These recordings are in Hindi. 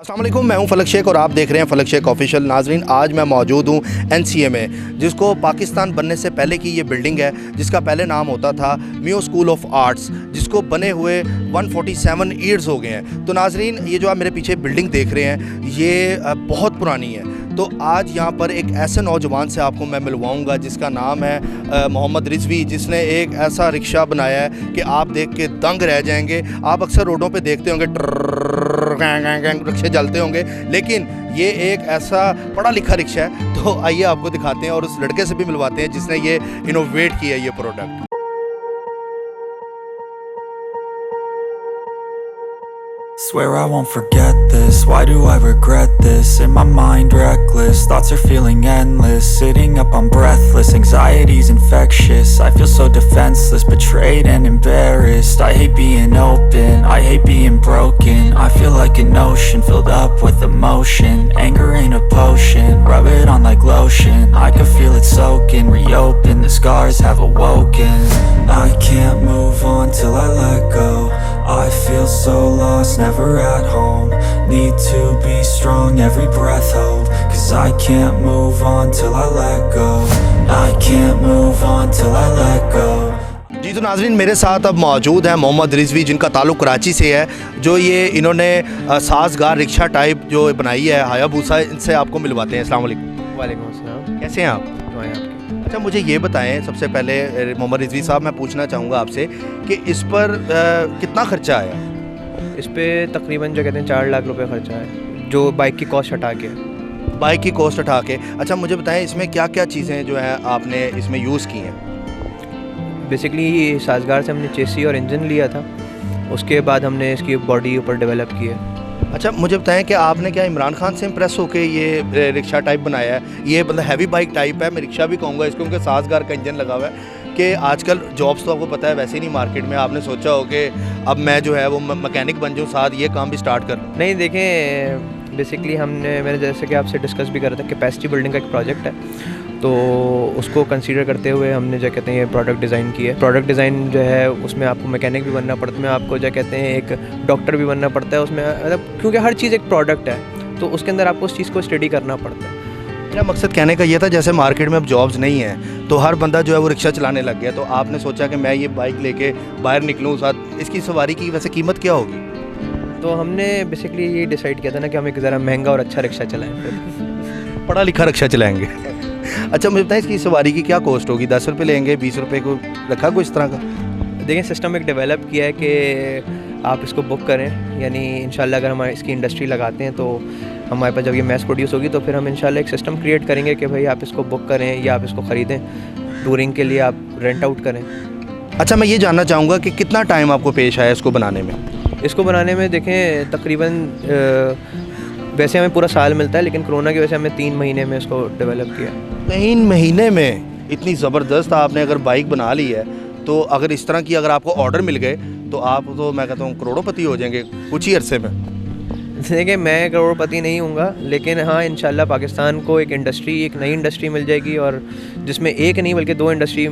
अस्सलाम वालेकुम, मैं हूं फलक शेख और आप देख रहे हैं फलक शेख ऑफिशियल। नाजरीन, आज मैं मौजूद हूं एनसीए में, जिसको पाकिस्तान बनने से पहले की ये बिल्डिंग है, जिसका पहले नाम होता था मियो स्कूल ऑफ आर्ट्स, जिसको बने हुए 147 ईयर्स हो गए हैं। तो नाजरीन, ये जो आप मेरे पीछे बिल्डिंग देख रहे हैं, ये बहुत पुरानी है। तो आज यहाँ पर एक ऐसे नौजवान से आपको मैं मिलवाऊंगा जिसका नाम है मोहम्मद रिजवी, जिसने एक ऐसा रिक्शा बनाया है कि आप देख के दंग रह जाएंगे। आप अक्सर रोडों पे देखते होंगे रिक्शे चलते होंगे, लेकिन ये एक ऐसा पढ़ा लिखा रिक्शा है। तो आइए आपको दिखाते हैं और उस लड़के से भी मिलवाते हैं जिसने ये इनोवेट किया ये product. Swear I won't forget this, why do I regret this? In my mind reckless, thoughts are feeling endless. Sitting up I'm breathless, anxiety's infectious. I feel so defenseless, betrayed and embarrassed. I hate being open, I hate being broken. I feel like an ocean filled up with emotion. Anger ain't a potion, rub it on like lotion. I can feel it soaking, reopen, the scars have awoken. I can't move on till I let go. I feel so lost, never at home. Need to be strong, every breath hold. Cause I can't move on till I let go. I can't move on till I let go. जी, तो नाजरीन, मेरे साथ अब मौजूद हैं मोहम्मद रिजवी, जिनका ताल्लुक़ कराची से है। जो ये इन्होंने साजगार रिक्शा टाइप जो बनाई है हायाबूसा, इनसे आपको मिलवाते हैं। अस्सलाम वालेकुम। वालेकुम अस्सलाम। कैसे हैं आप? दुआएं आपकी। अच्छा, मुझे ये बताएं सबसे पहले मोहम्मद रिजवी साहब, मैं पूछना चाहूँगा आपसे कि इस पर कितना ख़र्चा आया? इस पे तकरीबन जो कहते हैं 4 लाख रुपए खर्चा है, जो बाइक की कॉस्ट हटा के। बाइक की कॉस्ट हटा के। अच्छा, मुझे बताएं इसमें क्या क्या चीज़ें जो हैं आपने इसमें यूज़ की हैं? बेसिकली साजगार से हमने चेसी और इंजन लिया था, उसके बाद हमने इसकी बॉडी ऊपर डेवलप की है। अच्छा, मुझे बताएं कि आपने क्या इमरान खान से इम्प्रेस होके ये रिक्शा टाइप बनाया है? ये मतलब हैवी बाइक टाइप है, मैं रिक्शा भी कहूँगा इसको, क्योंकि साजगार का इंजन लगा हुआ है। कि आजकल जॉब्स तो आपको पता है वैसे ही नहीं मार्केट में, आपने सोचा हो कि अब मैं जो है वो मैकेनिक बन जाऊँ, साथ ये काम भी स्टार्ट कर? नहीं, देखें, बेसिकली मैंने जैसे कि आपसे डिस्कस भी करा था, कैपेसिटी बिल्डिंग का एक प्रोजेक्ट है, तो उसको कंसीडर करते हुए हमने जो कहते हैं ये प्रोडक्ट डिज़ाइन किया है। प्रोडक्ट डिज़ाइन जो है उसमें आपको मैकेनिक भी बनना पड़ता है, आपको जो कहते हैं एक डॉक्टर भी बनना पड़ता है उसमें, मतलब क्योंकि हर चीज़ एक प्रोडक्ट है, तो उसके अंदर आपको उस चीज़ को स्टडी करना पड़ता है। मेरा मकसद कहने का ये था, जैसे मार्केट में अब जॉब्स नहीं हैं तो हर बंदा जो है वो रिक्शा चलाने लग गया, तो आपने सोचा कि मैं ये बाइक लेके बाहर निकलूँ, साथ इसकी सवारी की वैसे कीमत क्या होगी? तो हमने बेसिकली ये डिसाइड किया था ना कि हम एक ज़रा महंगा और अच्छा रिक्शा चलाएं, पढ़ा लिखा रिक्शा चलाएँगे। अच्छा, मुझे बताएं इसकी सवारी की क्या कॉस्ट होगी? 10 रुपये लेंगे, 20 रुपये को रखा कोई इस तरह का? देखिए, सिस्टम एक डेवलप किया है कि आप इसको बुक करें, यानी इंशाल्लाह अगर हमारे इसकी इंडस्ट्री लगाते हैं तो हमारे पास जब ये मैस प्रोड्यूस होगी तो फिर हम इंशाल्लाह एक सिस्टम क्रिएट करेंगे कि भाई आप इसको बुक करें या आप इसको ख़रीदें, टूरिंग के लिए आप रेंट आउट करें। अच्छा, मैं ये जानना चाहूँगा कि कितना टाइम आपको पेश आया इसको बनाने में? इसको बनाने में देखें तकरीबन वैसे हमें पूरा साल मिलता है, लेकिन कोरोना की वजह से हमें 3 महीने में इसको डेवलप किया। 3 महीने में इतनी ज़बरदस्त आपने अगर बाइक बना ली है, तो अगर इस तरह की अगर आपको ऑर्डर मिल गए तो आप तो मैं कहता हूँ करोड़पति हो जाएंगे कुछ ही अरसे में। देखिए, मैं करोड़पति नहीं हूँगा, लेकिन हाँ इंशाल्लाह पाकिस्तान को एक नई इंडस्ट्री मिल जाएगी, और जिसमें एक नहीं बल्कि 2 इंडस्ट्री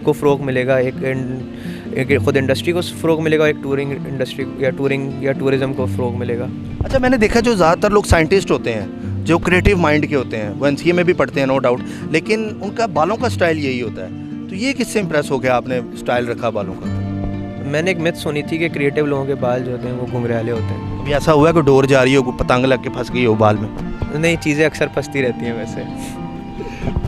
को फ़रोग़ मिलेगा। एक ख़ुद इंडस्ट्री को फ़रोग़ मिलेगा, एक टूरिंग इंडस्ट्री या टूरिज़म को फ़रोग़ मिलेगा। अच्छा, मैंने देखा जो ज़्यादातर लोग साइंटिस्ट होते हैं, जो क्रिएटिव माइंड के होते हैं, वो एनसीए में भी पढ़ते हैं नो डाउट, लेकिन उनका बालों का स्टाइल यही होता है। तो ये किससे इम्प्रेस हो गया आपने स्टाइल रखा बालों का? मैंने एक मिथ सुनी थी कि क्रिएटिव लोगों के बाल जो होते हैं वो घुंघराले होते हैं। अभी ऐसा हुआ है कि डोर जा रही हो, कोई पतंग लग के फंस गई हो बाल में? नहीं, चीज़ें अक्सर फंसती रहती हैं वैसे।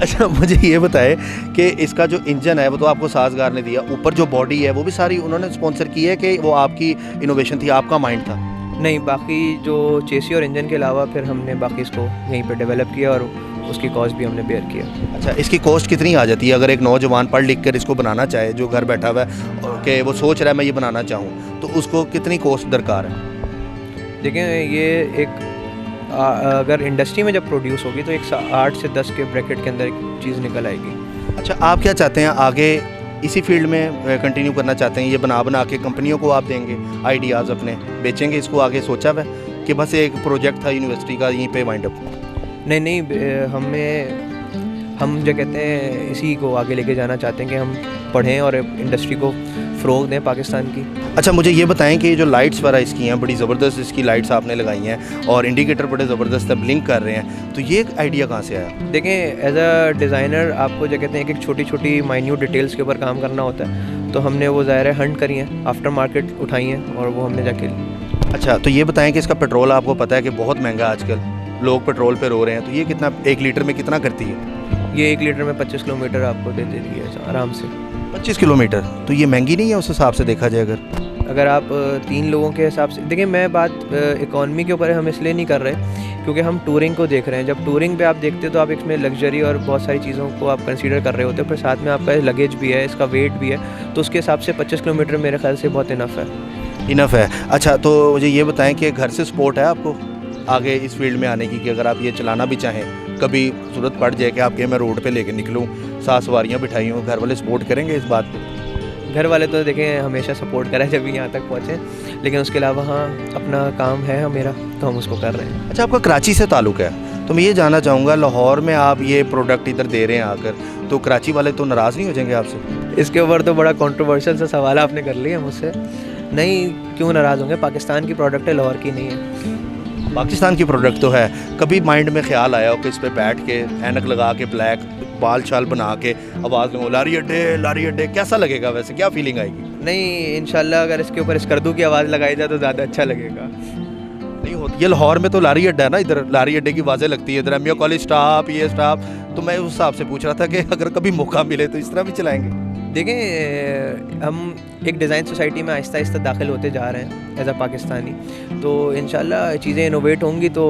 अच्छा, मुझे ये बताएं कि इसका जो इंजन है वो तो आपको साजगार ने दिया, ऊपर जो बॉडी है वो भी सारी उन्होंने स्पॉन्सर की है कि वो आपकी इनोवेशन थी, आपका माइंड था? नहीं, बाकी जो चेसी और इंजन के अलावा फिर हमने बाकी इसको यहीं पे डेवलप किया और उसकी कॉस्ट भी हमने बेयर किया। अच्छा, इसकी कॉस्ट कितनी आ जाती है अगर एक नौजवान पढ़ लिख कर इसको बनाना चाहे, जो घर बैठा हुआ है कि वो सोच रहा है मैं ये बनाना चाहूँ, तो उसको कितनी कॉस्ट दरकार है? देखें, ये एक अगर इंडस्ट्री में जब प्रोड्यूस होगी तो एक 8 से 10 के ब्रैकेट के अंदर एक चीज़ निकल आएगी। अच्छा, आप क्या चाहते हैं आगे इसी फील्ड में कंटिन्यू करना चाहते हैं? ये बना के कंपनियों को आप देंगे आइडियाज़, अपने बेचेंगे इसको आगे सोचा हुआ है कि बस एक प्रोजेक्ट था यूनिवर्सिटी का, यहीं पे वाइंड अप? नहीं, हम जो कहते हैं इसी को आगे लेके जाना चाहते हैं कि हम पढ़ें और इंडस्ट्री को फ़रोग़ दें पाकिस्तान की। अच्छा मुझे ये बताएं कि ये जो लाइट्स वगैरह इसकी हैं, बड़ी ज़बरदस्त इसकी लाइट्स आपने लगाई हैं और इंडिकेटर बड़े ज़बरदस्त ब्लिंक कर रहे हैं, तो ये आइडिया कहाँ से आया? देखें, एज अ डिज़ाइनर आपको जो कहते हैं कि छोटी छोटी माइन्यूट डिटेल्स के ऊपर काम करना होता है, तो हमने वो ज़ाहिर है हंट करी हैं, आफ्टर मार्केट उठाई हैं और वो हमने जाके ली। अच्छा तो ये बताएं कि इसका पेट्रोल आपको पता है कि बहुत महंगा आजकल, लोग पेट्रोल पे रो रहे हैं, तो ये कितना 1 लीटर में कितना करती है? ये 1 लीटर में 25 किलोमीटर आपको दे देती है आराम से। 25 किलोमीटर, तो ये महंगी नहीं है उस हिसाब से देखा जाए अगर आप 3 लोगों के हिसाब से देखिए, मैं बात इकॉनमी के ऊपर हम इसलिए नहीं कर रहे क्योंकि हम टूरिंग को देख रहे हैं। जब टूरिंग पे आप देखते हो तो आप इसमें लग्जरी और बहुत सारी चीज़ों को आप कंसीडर कर रहे होते हो, फिर साथ में आपका लगेज भी है, इसका वेट भी है, तो उसके हिसाब से 25 किलोमीटर मेरे ख्याल से बहुत इनफ है। अच्छा तो मुझे ये बताएं कि घर से सपोर्ट है आपको आगे इस फील्ड में आने की, कि अगर आप ये चलाना भी चाहें, कभी ज़रूरत पड़ जाए कि आपके मैं रोड पे लेके निकलूं, 7 सवारियां बिठाई हूँ, घर वाले सपोर्ट करेंगे इस बात पे? घर वाले तो देखें हमेशा सपोर्ट करा जब यहाँ तक पहुँचे, लेकिन उसके अलावा हाँ अपना काम है मेरा, तो हम उसको कर रहे हैं। अच्छा आपका कराची से ताल्लुक़ है, तो मैं ये जानना चाहूँगा लाहौर में आप ये प्रोडक्ट इधर दे रहे हैं आकर, तो कराची वाले तो नाराज़ नहीं हो जाएंगे आपसे? इसके ऊपर तो बड़ा कंट्रोवर्शियल सा सवाल आपने कर लिया मुझसे। नहीं, क्यों नाराज़ होंगे, पाकिस्तान की प्रोडक्ट है, लाहौर की नहीं है। पाकिस्तान की प्रोडक्ट तो है, कभी माइंड में ख्याल आया हो कि इस पर बैठ के ऐनक लगा के ब्लैक बाल छाल बना के आवाज़ में लारी अड्डे, कैसा लगेगा, वैसे क्या फीलिंग आएगी? नहीं, इंशाल्लाह अगर इसके ऊपर स्कर्दू की आवाज़ लगाई जाए तो ज़्यादा अच्छा लगेगा। नहीं होती, ये लाहौर में तो लारी अड्डा है ना, इधर लारी अड्डे की आवाज़ें लगती है, इधर एमईओ कॉलेज स्टाफ, ये स्टाफ, तो मैं उस हिसाब से पूछ रहा था कि अगर कभी मौका मिले तो इस तरह भी चलाएँगे। देखें, हम एक डिज़ाइन सोसाइटी में आहिस्ता आहिस्ता दाखिल होते जा रहे हैं एज अ पाकिस्तानी, तो इंशाल्लाह चीज़ें इनोवेट होंगी तो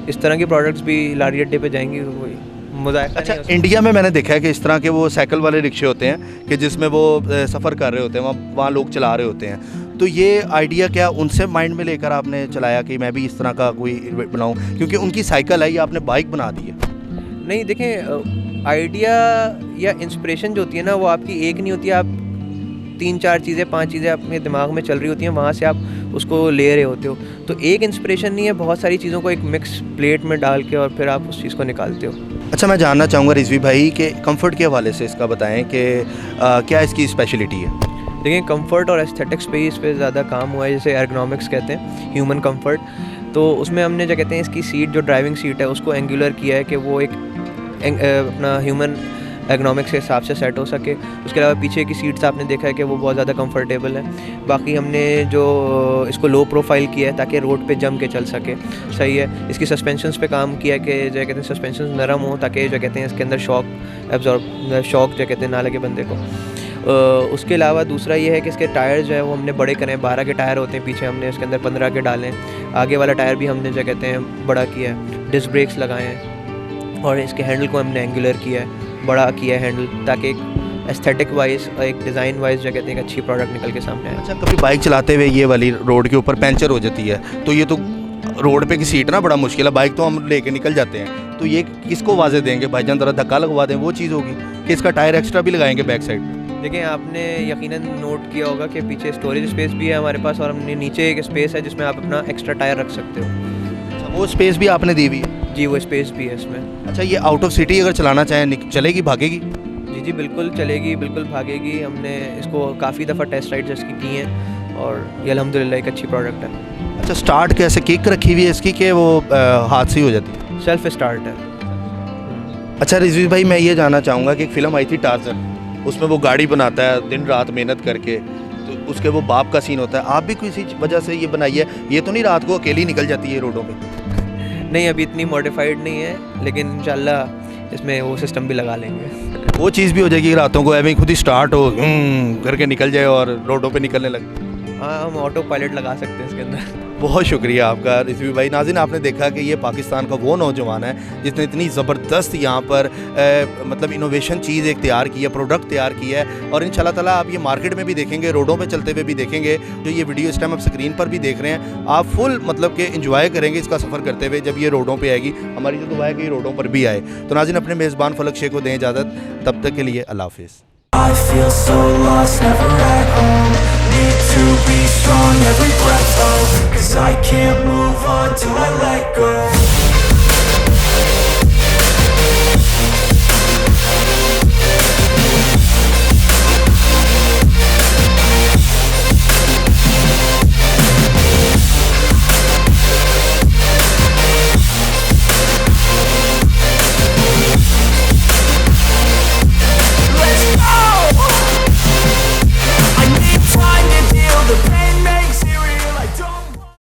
इस तरह की प्रोडक्ट्स भी लारी अड्डे पे जाएंगी, तो कोई मुज़ायका अच्छा नहीं है। इंडिया में मैंने देखा है कि इस तरह के वो साइकिल वाले रिक्शे होते हैं कि जिसमें वो सफ़र कर रहे होते हैं, वहाँ लोग चला रहे होते हैं, तो ये आइडिया क्या उनसे माइंड में लेकर आपने चलाया कि मैं भी इस तरह का कोई बनाऊँ, क्योंकि उनकी साइकिल है, ये आपने बाइक बना दी है? नहीं, देखें, आइडिया या इंस्पिरेशन जो होती है ना, वो आपकी एक नहीं होती है, आप 3-4 चीज़ें 5 चीज़ें अपने दिमाग में चल रही होती हैं, वहाँ से आप उसको ले रहे होते हो, तो एक इंस्पिरेशन नहीं है, बहुत सारी चीज़ों को एक मिक्स प्लेट में डाल के और फिर आप उस चीज़ को निकालते हो। अच्छा मैं जानना चाहूँगा रिजवी भाई कि कंफर्ट के हवाले से इसका बताएं कि क्या इसकी स्पेशलिटी है? देखिए, कंफर्ट और एस्थेटिक्स पे ही इस पर ज़्यादा काम हुआ है, जैसे एर्गोनॉमिक्स कहते हैं, ह्यूमन कंफर्ट, तो उसमें हमने जो कहते हैं इसकी सीट, जो ड्राइविंग सीट है, उसको एंगुलर किया है कि वो एक अपना ह्यूमन एर्गोनॉमिक्स के हिसाब से सेट हो सके। उसके अलावा पीछे की सीट्स आपने देखा है कि वो बहुत ज़्यादा कंफर्टेबल है। बाकी हमने जो इसको लो प्रोफाइल किया है ताकि रोड पे जम के चल सके, सही है। इसकी सस्पेंशंस पे काम किया है कि जो कहते हैं सस्पेंशन नरम हो, ताकि जो कहते हैं इसके अंदर शॉक जो कहते हैं ना लगे बंदे को। उसके अलावा दूसरा ये है कि इसके टायर जो है वो हमने बड़े करें, 12 के टायर होते हैं, पीछे हमने इसके अंदर 15 के डालें। आगे वाला टायर भी हमने जो कहते हैं बड़ा किया है, डिस्क ब्रेक्स लगाए हैं, और इसके हैंडल को हमने एंगुलर किया है, बड़ा किया है हैंडल, ताकि एक एस्थेटिक वाइज और एक डिज़ाइन वाइज जो कहते हैं एक अच्छी प्रोडक्ट निकल के सामने आए। अच्छा कभी बाइक चलाते हुए ये वाली रोड के ऊपर पंचर हो जाती है, तो ये तो रोड पे की सीट ना बड़ा मुश्किल है, बाइक तो हम लेके निकल जाते हैं, तो ये किसको वाजे देंगे? भाईजान ज़रा धक्का लगवा दें, वो चीज़ होगी कि इसका टायर एक्स्ट्रा भी लगाएंगे बैक साइड? देखिए, आपने यकीनन नोट किया होगा कि पीछे स्टोरेज स्पेस भी है हमारे पास, और हमने नीचे एक स्पेस है जिसमें आप अपना एक्स्ट्रा टायर रख सकते हो। अच्छा वो स्पेस भी आपने दी हुई है? जी, वो स्पेस भी है इसमें। अच्छा ये आउट ऑफ सिटी अगर चलाना चाहें चलेगी, भागेगी? जी बिल्कुल चलेगी, बिल्कुल भागेगी। हमने इसको काफ़ी दफ़ा टेस्ट राइड्स इसकी की हैं और ये अल्हम्दुलिल्लाह एक अच्छी प्रोडक्ट है। अच्छा स्टार्ट कैसे किक रखी हुई है इसकी कि वो हाथ से ही हो जाती है? सेल्फ स्टार्ट है। अच्छा रिजवी भाई मैं ये जानना चाहूँगा कि एक फ़िल्म आई थी टार्ज़न, उसमें वो गाड़ी बनाता है दिन रात मेहनत करके, तो उसके वो बाप का सीन होता है, आप भी किसी वजह से ये बनाई है? ये तो नहीं रात को अकेली निकल जाती है रोडों पे? नहीं, अभी इतनी मॉडिफाइड नहीं है, लेकिन इंशाल्लाह इसमें वो सिस्टम भी लगा लेंगे। वो चीज़ भी हो जाएगी रातों को ऐਵੇਂ खुद ही स्टार्ट हो करके निकल जाए और रोडों पे निकलने लगे? हाँ, हम ऑटो पायलट लगा सकते हैं इसके अंदर। बहुत शुक्रिया आपका रिजवी भाई। नाज़रीन आपने देखा कि ये पाकिस्तान का वो नौजवान है जिसने इतनी ज़बरदस्त यहाँ पर मतलब इनोवेशन चीज़ एक तैयार की है, प्रोडक्ट तैयार किया है, और इंशाल्लाह ताला आप ये मार्केट में भी देखेंगे, रोडों पे चलते हुए भी देखेंगे। जो ये वीडियो इस टाइम आप स्क्रीन पर भी देख रहे हैं, आप फुल मतलब कि इंजॉय करेंगे इसका सफ़र करते हुए जब ये रोडों पर आएगी। हमारी जो दुआ है कि ये रोडों पर भी आए। तो नाज़रीन अपने मेज़बान फलक शेख को दें इजाज़त, तब तक के लिए अल्लाह हाफ़िज़। I feel so lost, never at home. Need to be strong, every breath hold. 'Cause I can't move on till I let go.